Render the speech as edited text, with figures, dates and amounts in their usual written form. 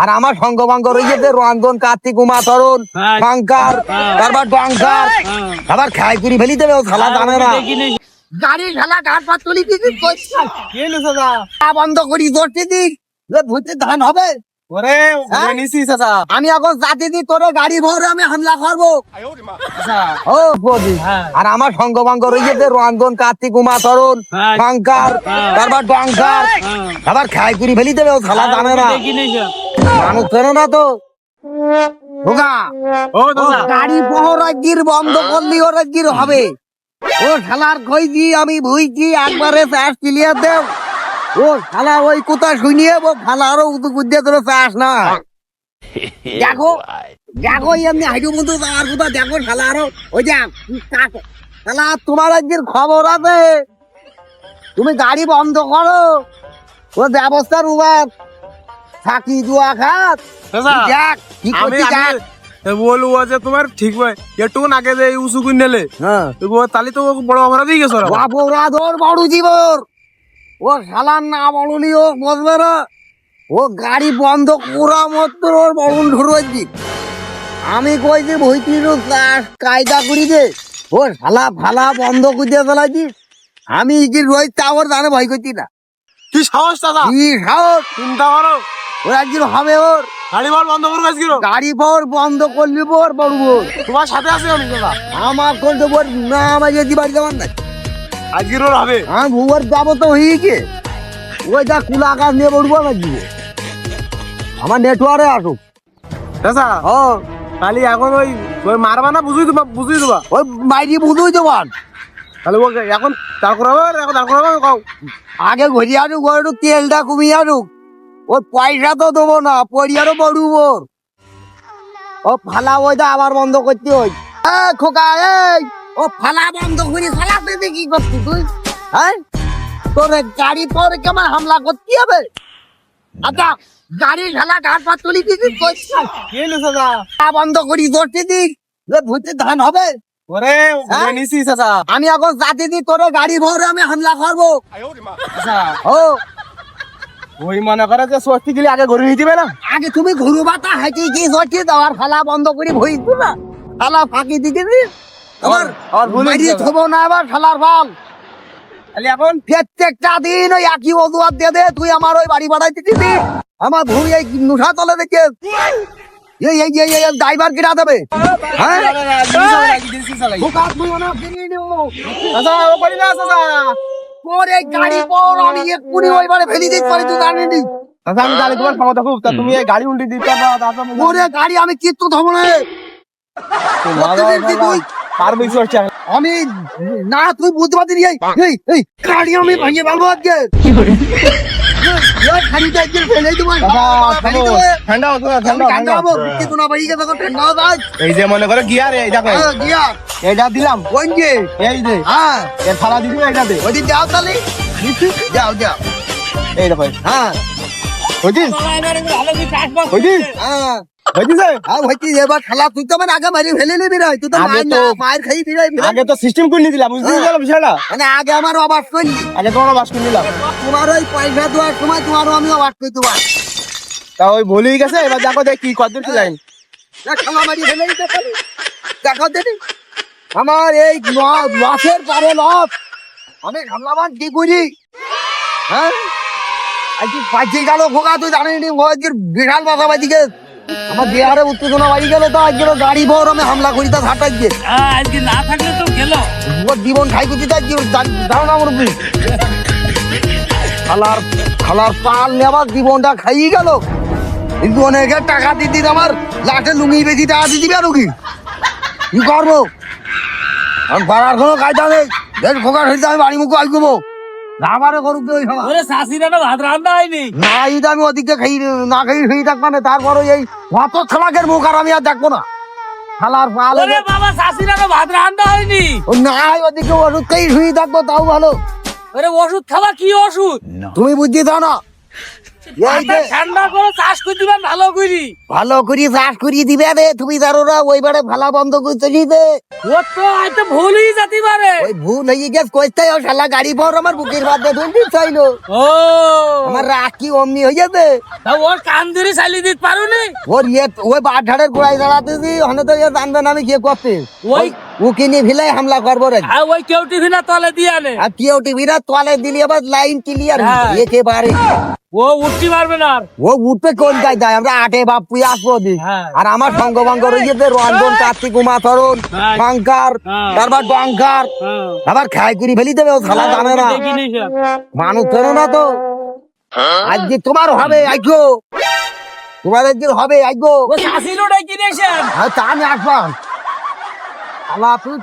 আর আমার সঙ্গ ভঙ্গ রয়েছে রঞ্জন, কার্তিক, উমা, তরুণ, শঙ্কর, তারপর ডঙ্কার, আবার খাই করে ফেলি দেবে ও খেলা জানে না। গাড়ি খেলা ঘাট পা তুলি কি বন্ধ করি ধরতে দিক ভূতে ধান হবে। আমি এখন জাতি দি তোর গাড়ি ভরে আমি হামলা করবো। আর আমার সঙ্গ ভঙ্গ রয়েছে রঞ্জন, কার্তিক, উমা, তরুণ, শঙ্কর, তারপর ডঙ্কার, আবার খাই করে ফেলি দেবে ও খেলা জানে না। মানুষ চেনে না তো গাড়ি পহরাগির বন্ধ করলি ওরাগির হবে। ও খেলার খইছি আমি ভুইছি একবারে চাষ ক্লিয়ার দেব। ও খেলা ওই কোথা শুনিয়ে ও খেলা আরো উদু বুদ্ধে তোর চাষ না। দেখো দেখো এমনি হাইটু বন্ধু আর কোথা দেখো খেলা আরো ওই যে খেলা তোমার একদিন খবর আছে। তুমি গাড়ি বন্ধ করো ও ব্যবস্থার উপায় থাকি জুয়া খাত দেখ কি করছি দেখ। বলবো যে তোমার ঠিক ভাই একটু আগে যে উঁচু করে নিলে তাহলে তো বড় অপরাধ হয়ে গেছে। অপরাধ ওর বড় জীবন ও শালার না বললি ও বলবে না। ও গাড়ি বন্ধ করা মত ওর বরণ ধরছি আমি কইছি ভইতি কায়দা করি দে ও শালা ফালা বন্ধ করে ফেলাছি। আমি কি রোজ টাওয়ার জানে ভয় করছি না। কি সাহস দাদা, কি সাহস চিন্তা করো ও একদিন হবে ওর গাড়ি বল বন্ধ করবো আজকে। গাড়ি পর বন্ধ করলি পর বলবো তোমার সাথে আছে আমি দাদা। আমার করতে বল না আমার যদি বাড়ি যাবার নাই আজকের ওর হবে। আমি ভুয়ার যাবো তো হয়েছে ওই যা কুলা গাছ নিয়ে বলবো না দিব আমার নেটওয়ার্কে আসুক। দাদা ও তাহলে এখন ওই মারবা না বুঝুই দেবা ওই বাইরে বুঝুই দেবান তাহলে ও এখন দাঁড় করাবো এখন দাঁড় করাবো কও। আগে ঘুরি আনুক একটু তেলটা কমিয়ে আনুক। ও পয়সা তো দেবো না পরিয়ারও বড়ুব ও ফালা ওইটা আবার বন্ধ করতে ওই খোকা এই ও ফালা বন্ধ করি ফালা দিতে কি করছি তুই হ্যাঁ তোর গাড়ি পরে কেমন হামলা করতে হবে। আচ্ছা গাড়ি খেলা ঘাট পা তুলি কি বন্ধ করি ধরতে দিক ভূতে ধান হবে। আমি এখন জাতি দি তোর গাড়ি ভরে আমি হামলা করবো। ও ওই মনে করে যে সত্যি গেলে আগে ঘুরে নিয়ে দিবে না। আগে তুমি ঘুরু বাতা হাঁটি কি ধরতে দেওয়ার ফালা বন্ধ করি ভই না ফালা ফাঁকি দিতে দি আমার মারিয়ে থবো না আবার ফালার ফল এখন প্রত্যেকটা দিন ওই একই অজুহাত দিয়ে দে তুই আমার ওই বাড়ি বাড়াই দিবি আমার ভুঁড়ি এই নুসা তলে দেখে ড্রাইভার কিনা দেবে হ্যাঁ গাড়ি পর আমি এক্ষুনি ওই বারে ফেলি দিতে পারি তুই জানিনি। আমি তাহলে তোমার ক্ষমতা খুব তুমি এই গাড়ি উল্টে দিতে ওরে গাড়ি আমি কিচ্ছু থবো না পারবি আমি না তুই বুঝতে পারছি এই গাড়ি আমি ভাঙিয়ে ফেলবো আজকে এই যে মনে করো গিয়ার এই দেখো এইটা দিলাম এই যে হ্যাঁ এর ফালা দিবি এইটাতে ওইদিন যাও তাহলে যাও যাও এই দেখো হ্যাঁ বুঝিস বুঝিস হ্যাঁ বুঝিস এবার খেলা তুই তো মানে আগে মারি ফেলে নিবি না তুই তো মায়ের খাই ফিরাই আগে তো সিস্টেম করে নিয়ে দিলাম বুঝলি বিষয়টা মানে আগে আমার অবাক করলি আগে তোমার বাস করে নিলাম তোমার ওই পয়সা দেওয়ার সময় তোমারও আমি অবাক করে দেবো তা ওই ভুলেই গেছে এবার দেখো দেখ কি কতদূর কি যাই খেলা মারি ফেলে দেখো দেখি আমার এই লসের পারে লস আমি খামলাবান কি করি হ্যাঁ আজকে পাইছে গেল খোকা তুই জানিনি বিশাল মাথাবাদিকে আমার বিহারে উত্তেজনা বাড়ি গেল তো আজকে গাড়ি ভর আমি হামলা করি তা হাঁটাই গিয়ে আজকে না থাকলে তো গেল ওর জীবন খাই করছি তাই জানো না আমার খালার খালার পাল নেবার জীবনটা খাইয়ে গেল কিন্তু অনেকের টাকা দিদি আমার লাটে লুঙ্গি বেশি টাকা দিয়ে দিবি আর কি করবো আমি পাড়ার কোনো কায়দা নেই বেশ খোকার হয়েছে আমি বাড়ি মুখে আই করবো রাবারে করুক ওই শাশিরা ভাত রান্না হয়নি না এই আমি ওদিকে খাই না খাই শুয়ে থাকবো না তারপরে এই অত ছালাকের মুখ আর আমি আর দেখবো না খালার পাল বাবা শাশিরা ভাত রান্না হয়নি না ওদিকে ওষুধ খাই শুয়ে থাকবো তাও ভালো ওষুধ খাওয়া কি ওষুধ তুমি বুঝতে দাও না এই যে ঠান্ডা করে চাষ করে দিবেন ভালো করি। ভালো করে চাষ করিয়ে দিবে রে তুমি জানো না ওইবারে ভালা বন্ধ করতে দিতে ওর তো হয়তো ভুলই যেতে পারে। ওই ভুল হয়ে গেছে কইতে ও শালা গাড়ি পর আমার বুকের বাদে ধরে চাইলো ও আমার রাগ কি অমনি হয়ে যাবে তা ওর কান ধরে চালিয়ে দিতে পারুনি। ওর ইয়ে ওই বাঁধাড়ের গোড়ায় দাঁড়াতে দি হনে তো ইয়ে জানবে না আমি কি করতে ওই ওকে নিয়ে ভিলাই হামলা করবো রে আর ওই কেউ টিভি না তলে দিয়ে আনে। আর কেউ টিভিরা তোয়ালে দিলি আবার লাইন ক্লিয়ার হ্যাঁ। একেবারে ও উঠতে পারবে না আর। ও উঠতে কোন দেয় আমরা আটে বাপ পুই আসবো দি হ্যাঁ। আর আমার সঙ্গ ভঙ্গ রয়েছে রঞ্জন কার্তিক উমা তরুণ হ্যাঁ। শঙ্কর হ্যাঁ। তারপর ডঙ্কার হ্যাঁ। আবার খাই করি ফেলি দেবে ও শালা জানে না দেখিনি সব। মানুষ চেনো না তো আজকে তোমার হবে আজগো তোমার আজকে হবে আজগো ও শাসির ওটাই কিনেছেন। হ্যাঁ তা আমি আসবাম শালা তুই